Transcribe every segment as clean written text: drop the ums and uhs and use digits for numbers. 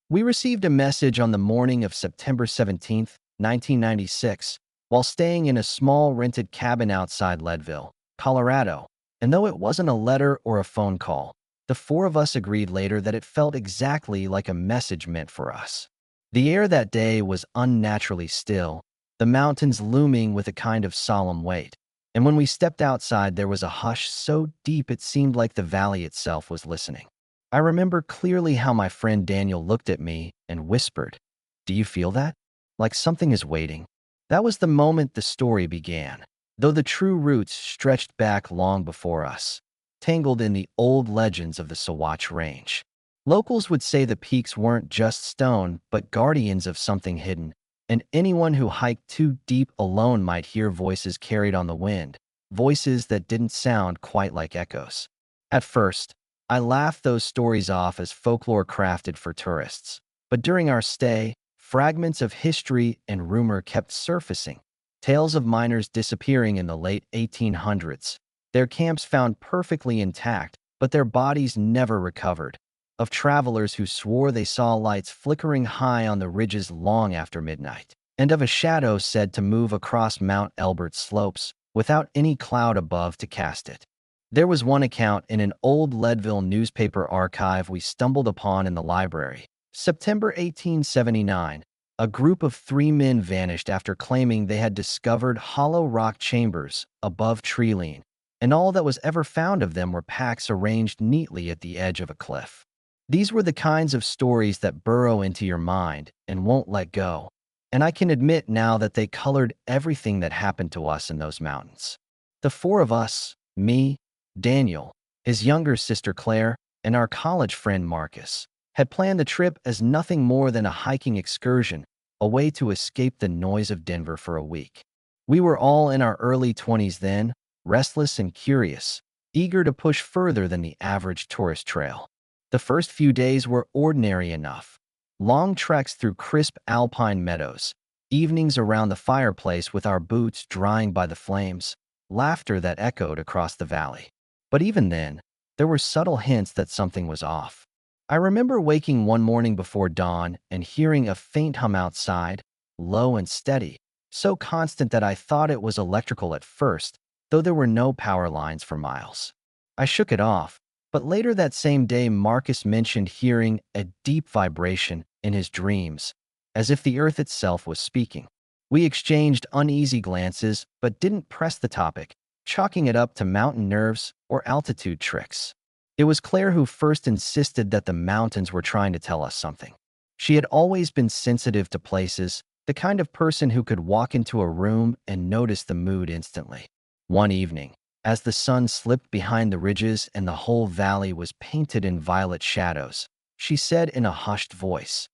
We received a message on the morning of September 17th, 1996, while staying in a small rented cabin outside Leadville, Colorado. And though it wasn't a letter or a phone call, the four of us agreed later that it felt exactly like a message meant for us. The air that day was unnaturally still, the mountains looming with a kind of solemn weight. And when we stepped outside, there was a hush so deep it seemed like the valley itself was listening. I remember clearly how my friend Daniel looked at me and whispered, "Do you feel that? Like something is waiting." That was the moment the story began, though the true roots stretched back long before us, tangled in the old legends of the Sawatch Range. Locals would say the peaks weren't just stone, but guardians of something hidden, and anyone who hiked too deep alone might hear voices carried on the wind, voices that didn't sound quite like echoes. At first, I laughed those stories off as folklore crafted for tourists. But during our stay, fragments of history and rumor kept surfacing. Tales of miners disappearing in the late 1800s, their camps found perfectly intact, but their bodies never recovered. Of travelers who swore they saw lights flickering high on the ridges long after midnight. And of a shadow said to move across Mount Elbert's slopes without any cloud above to cast it. There was one account in an old Leadville newspaper archive we stumbled upon in the library. September 1879, a group of 3 men vanished after claiming they had discovered hollow rock chambers above Treeline, and all that was ever found of them were packs arranged neatly at the edge of a cliff. These were the kinds of stories that burrow into your mind and won't let go, and I can admit now that they colored everything that happened to us in those mountains. The four of us, me, Daniel, his younger sister Claire, and our college friend Marcus, had planned the trip as nothing more than a hiking excursion, a way to escape the noise of Denver for a week. We were all in our early 20s then, restless and curious, eager to push further than the average tourist trail. The first few days were ordinary enough. Long treks through crisp alpine meadows, evenings around the fireplace with our boots drying by the flames, laughter that echoed across the valley. But even then, there were subtle hints that something was off. I remember waking one morning before dawn and hearing a faint hum outside, low and steady, so constant that I thought it was electrical at first, though there were no power lines for miles. I shook it off, but later that same day Marcus mentioned hearing a deep vibration in his dreams, as if the earth itself was speaking. We exchanged uneasy glances, but didn't press the topic, chalking it up to mountain nerves or altitude tricks. It was Claire who first insisted that the mountains were trying to tell us something. She had always been sensitive to places, the kind of person who could walk into a room and notice the mood instantly. One evening, as the sun slipped behind the ridges and the whole valley was painted in violet shadows, she said in a hushed voice,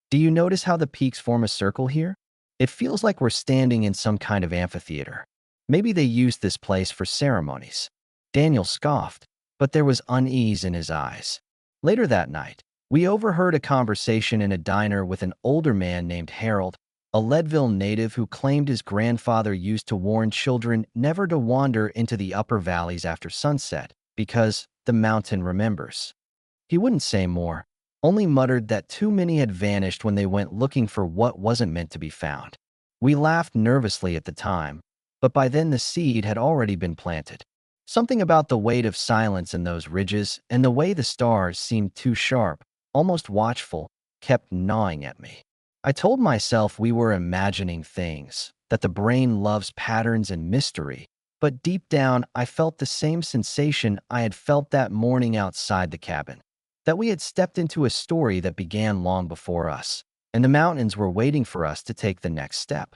"Do you notice how the peaks form a circle here? It feels like we're standing in some kind of amphitheater. Maybe they used this place for ceremonies." Daniel scoffed, but there was unease in his eyes. Later that night, we overheard a conversation in a diner with an older man named Harold, a Leadville native who claimed his grandfather used to warn children never to wander into the upper valleys after sunset, because the mountain remembers. He wouldn't say more, only muttered that too many had vanished when they went looking for what wasn't meant to be found. We laughed nervously at the time, but by then the seed had already been planted. Something about the weight of silence in those ridges and the way the stars seemed too sharp, almost watchful, kept gnawing at me. I told myself we were imagining things, that the brain loves patterns and mystery, but deep down I felt the same sensation I had felt that morning outside the cabin, that we had stepped into a story that began long before us, and the mountains were waiting for us to take the next step.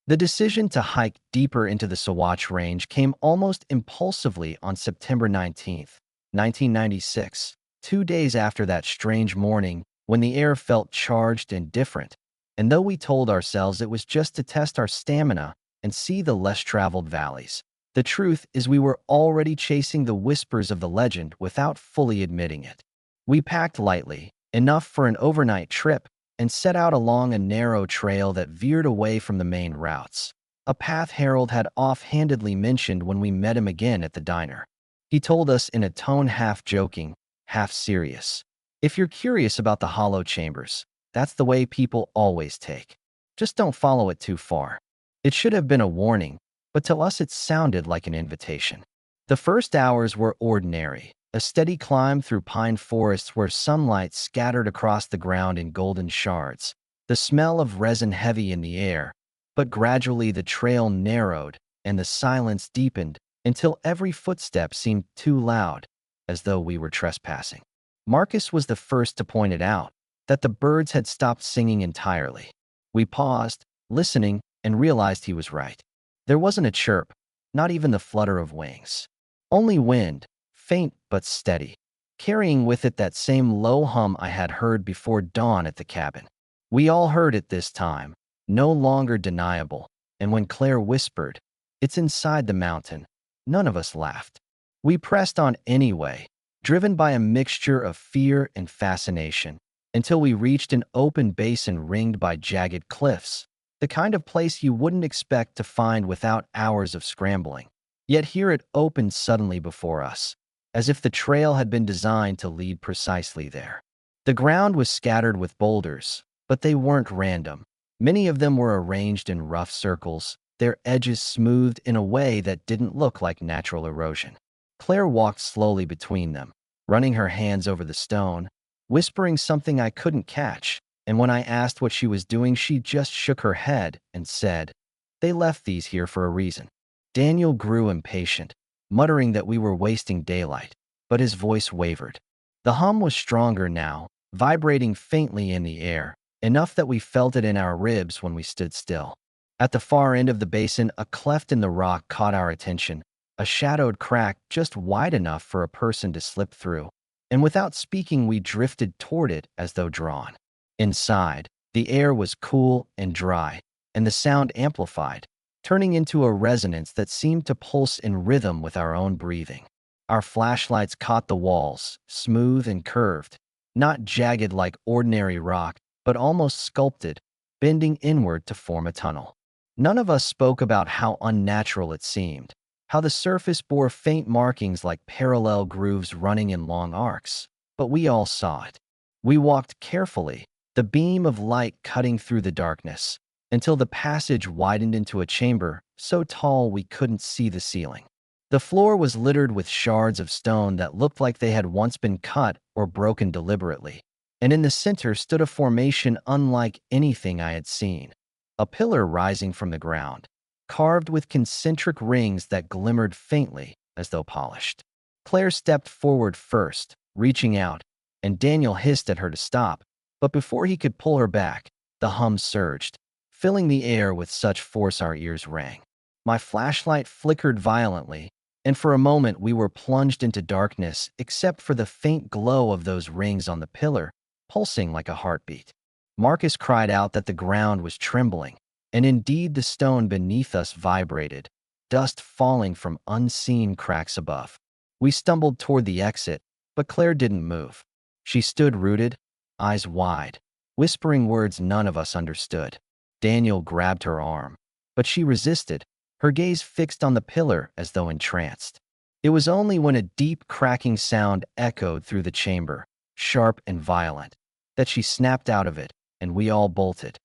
The decision to hike deeper into the Sawatch Range came almost impulsively on September 19th, 1996, 2 days after that strange morning when the air felt charged and different. And though we told ourselves it was just to test our stamina and see the less traveled valleys, the truth is we were already chasing the whispers of the legend without fully admitting it. We packed lightly, enough for an overnight trip, and set out along a narrow trail that veered away from the main routes, a path Harold had offhandedly mentioned when we met him again at the diner. He told us in a tone half joking, half serious, "If you're curious about the hollow chambers, That's the way people always take. Just don't follow it too far. It should have been a warning, but to us it sounded like an invitation. The first hours were ordinary, a steady climb through pine forests where sunlight scattered across the ground in golden shards, the smell of resin heavy in the air, but gradually the trail narrowed and the silence deepened until every footstep seemed too loud, as though we were trespassing. Marcus was the first to point it out, that the birds had stopped singing entirely. We paused, listening, and realized he was right. There wasn't a chirp, not even the flutter of wings. Only wind, faint but steady, carrying with it that same low hum I had heard before dawn at the cabin. We all heard it this time, no longer deniable, and when Claire whispered, "It's inside the mountain," none of us laughed. We pressed on anyway, driven by a mixture of fear and fascination, until we reached an open basin ringed by jagged cliffs, the kind of place you wouldn't expect to find without hours of scrambling. Yet here it opened suddenly before us, as if the trail had been designed to lead precisely there. The ground was scattered with boulders, but they weren't random. Many of them were arranged in rough circles, their edges smoothed in a way that didn't look like natural erosion. Claire walked slowly between them, running her hands over the stone, whispering something I couldn't catch, and when I asked what she was doing, she just shook her head and said, "They left these here for a reason." Daniel grew impatient, muttering that we were wasting daylight, but his voice wavered. The hum was stronger now, vibrating faintly in the air, enough that we felt it in our ribs when we stood still. At the far end of the basin, a cleft in the rock caught our attention, a shadowed crack just wide enough for a person to slip through, and without speaking we drifted toward it as though drawn. Inside, the air was cool and dry, and the sound amplified, turning into a resonance that seemed to pulse in rhythm with our own breathing. Our flashlights caught the walls, smooth and curved, not jagged like ordinary rock, but almost sculpted, bending inward to form a tunnel. None of us spoke about how unnatural it seemed, how the surface bore faint markings like parallel grooves running in long arcs, but we all saw it. We walked carefully, the beam of light cutting through the darkness, until the passage widened into a chamber so tall we couldn't see the ceiling. The floor was littered with shards of stone that looked like they had once been cut or broken deliberately, and in the center stood a formation unlike anything I had seen, a pillar rising from the ground, carved with concentric rings that glimmered faintly as though polished. Claire stepped forward first, reaching out, and Daniel hissed at her to stop, but before he could pull her back, the hum surged, filling the air with such force our ears rang. My flashlight flickered violently, and for a moment we were plunged into darkness except for the faint glow of those rings on the pillar, pulsing like a heartbeat. Marcus cried out that the ground was trembling, and indeed the stone beneath us vibrated, dust falling from unseen cracks above. We stumbled toward the exit, but Claire didn't move. She stood rooted, eyes wide, whispering words none of us understood. Daniel grabbed her arm, but she resisted, her gaze fixed on the pillar as though entranced. It was only when a deep cracking sound echoed through the chamber, sharp and violent, that she snapped out of it, and we all bolted,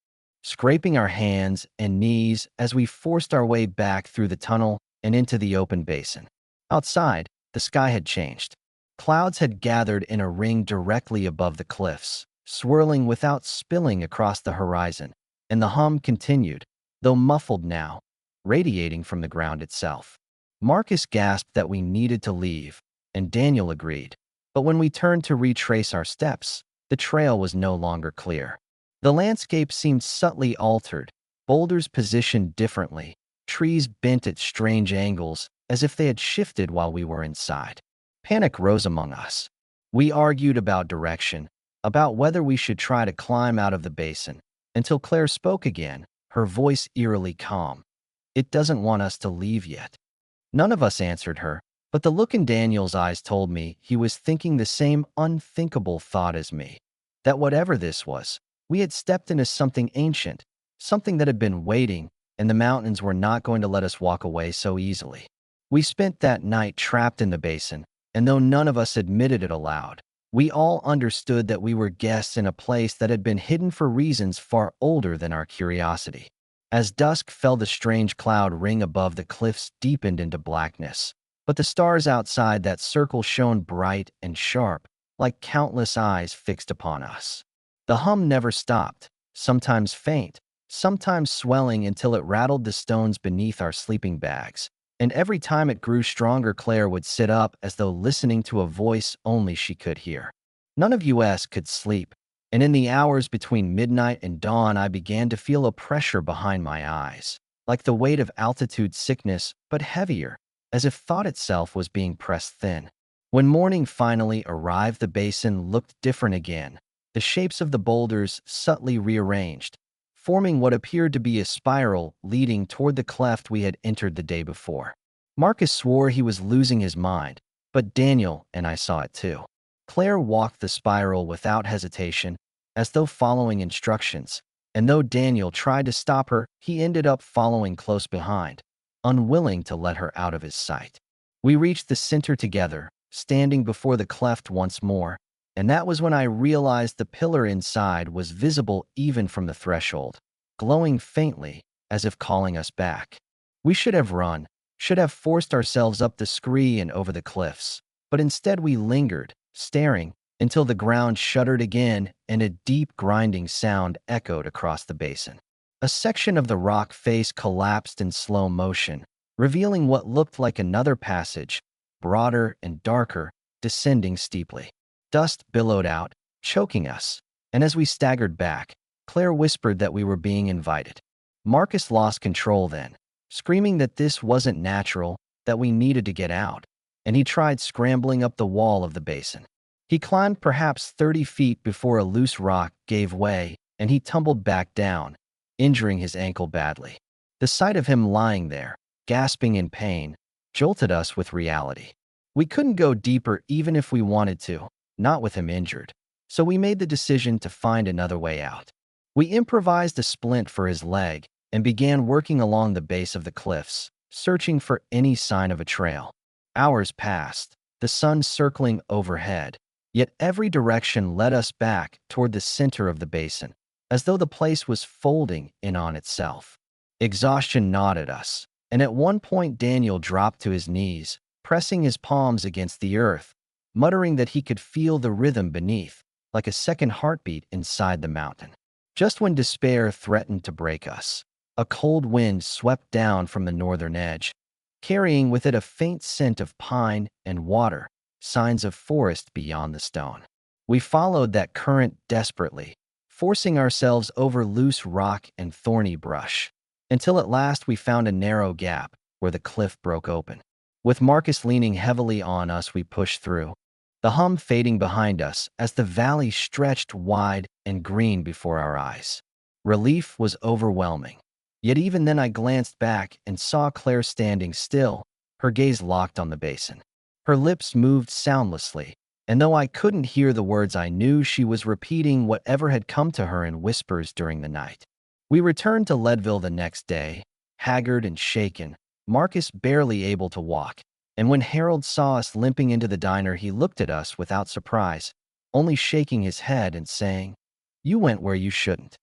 scraping our hands and knees as we forced our way back through the tunnel and into the open basin. Outside, the sky had changed. Clouds had gathered in a ring directly above the cliffs, swirling without spilling across the horizon, and the hum continued, though muffled now, radiating from the ground itself. Marcus gasped that we needed to leave, and Daniel agreed. But when we turned to retrace our steps, the trail was no longer clear. The landscape seemed subtly altered, boulders positioned differently, trees bent at strange angles, as if they had shifted while we were inside. Panic rose among us. We argued about direction, about whether we should try to climb out of the basin, until Claire spoke again, her voice eerily calm. "It doesn't want us to leave yet." None of us answered her, but the look in Daniel's eyes told me he was thinking the same unthinkable thought as me, that whatever this was, we had stepped into something ancient, something that had been waiting, and the mountains were not going to let us walk away so easily. We spent that night trapped in the basin, and though none of us admitted it aloud, We all understood that we were guests in a place that had been hidden for reasons far older than our curiosity. As dusk fell, the strange cloud ring above the cliffs deepened into blackness, but the stars outside that circle shone bright and sharp, like countless eyes fixed upon us. The hum never stopped, sometimes faint, sometimes swelling until it rattled the stones beneath our sleeping bags. And every time it grew stronger, Claire would sit up as though listening to a voice only she could hear. None of us could sleep, and in the hours between midnight and dawn, I began to feel a pressure behind my eyes, like the weight of altitude sickness, but heavier, as if thought itself was being pressed thin. When morning finally arrived, the basin looked different again, the shapes of the boulders subtly rearranged, forming what appeared to be a spiral leading toward the cleft we had entered the day before. Marcus swore he was losing his mind, but Daniel and I saw it too. Claire walked the spiral without hesitation, as though following instructions, and though Daniel tried to stop her, he ended up following close behind, unwilling to let her out of his sight. We reached the center together, standing before the cleft once more, and that was when I realized the pillar inside was visible even from the threshold, glowing faintly, as if calling us back. We should have run, should have forced ourselves up the scree and over the cliffs, but instead we lingered, staring, until the ground shuddered again and a deep grinding sound echoed across the basin. A section of the rock face collapsed in slow motion, revealing what looked like another passage, broader and darker, descending steeply. Dust billowed out, choking us, and as we staggered back, Claire whispered that we were being invited. Marcus lost control then, screaming that this wasn't natural, that we needed to get out, and he tried scrambling up the wall of the basin. He climbed perhaps 30 feet before a loose rock gave way, and he tumbled back down, injuring his ankle badly. The sight of him lying there, gasping in pain, jolted us with reality. We couldn't go deeper even if we wanted to, not with him injured, so we made the decision to find another way out. We improvised a splint for his leg and began working along the base of the cliffs, searching for any sign of a trail. Hours passed, the sun circling overhead, yet every direction led us back toward the center of the basin, as though the place was folding in on itself. Exhaustion gnawed at us, and at one point Daniel dropped to his knees, pressing his palms against the earth, muttering that he could feel the rhythm beneath, like a second heartbeat inside the mountain. Just when despair threatened to break us, a cold wind swept down from the northern edge, carrying with it a faint scent of pine and water, signs of forest beyond the stone. We followed that current desperately, forcing ourselves over loose rock and thorny brush, until at last we found a narrow gap where the cliff broke open. With Marcus leaning heavily on us, we pushed through, the hum fading behind us as the valley stretched wide and green before our eyes. Relief was overwhelming. Yet even then I glanced back and saw Claire standing still, her gaze locked on the basin. Her lips moved soundlessly, and though I couldn't hear the words, I knew she was repeating whatever had come to her in whispers during the night. We returned to Leadville the next day, haggard and shaken, Marcus barely able to walk, and when Harold saw us limping into the diner, he looked at us without surprise, only shaking his head and saying, "You went where you shouldn't."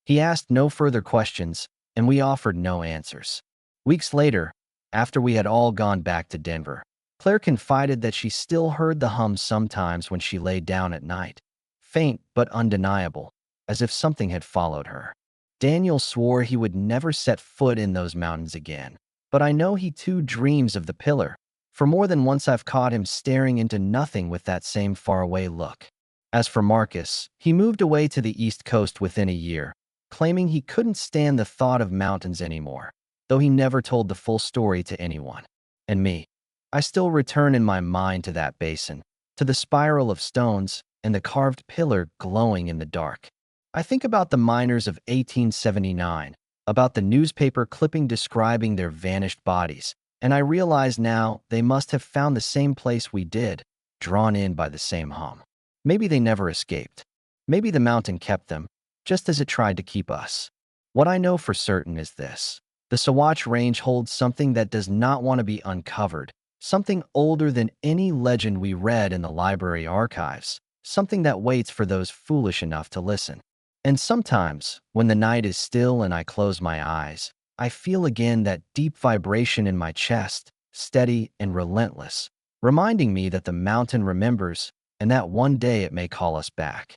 He asked no further questions, and we offered no answers. Weeks later, after we had all gone back to Denver, Claire confided that she still heard the hum sometimes when she lay down at night, faint but undeniable, as if something had followed her. Daniel swore he would never set foot in those mountains again, but I know he too dreams of the pillar, for more than once I've caught him staring into nothing with that same faraway look. As for Marcus, he moved away to the East Coast within a year, claiming he couldn't stand the thought of mountains anymore, though he never told the full story to anyone. And me, I still return in my mind to that basin, to the spiral of stones and the carved pillar glowing in the dark. I think about the miners of 1879, about the newspaper clipping describing their vanished bodies, and I realize now they must have found the same place we did, drawn in by the same hum. Maybe they never escaped. Maybe the mountain kept them, just as it tried to keep us. What I know for certain is this: the Sawatch Range holds something that does not want to be uncovered, something older than any legend we read in the library archives, something that waits for those foolish enough to listen. And sometimes, when the night is still and I close my eyes, I feel again that deep vibration in my chest, steady and relentless, reminding me that the mountain remembers and that one day it may call us back.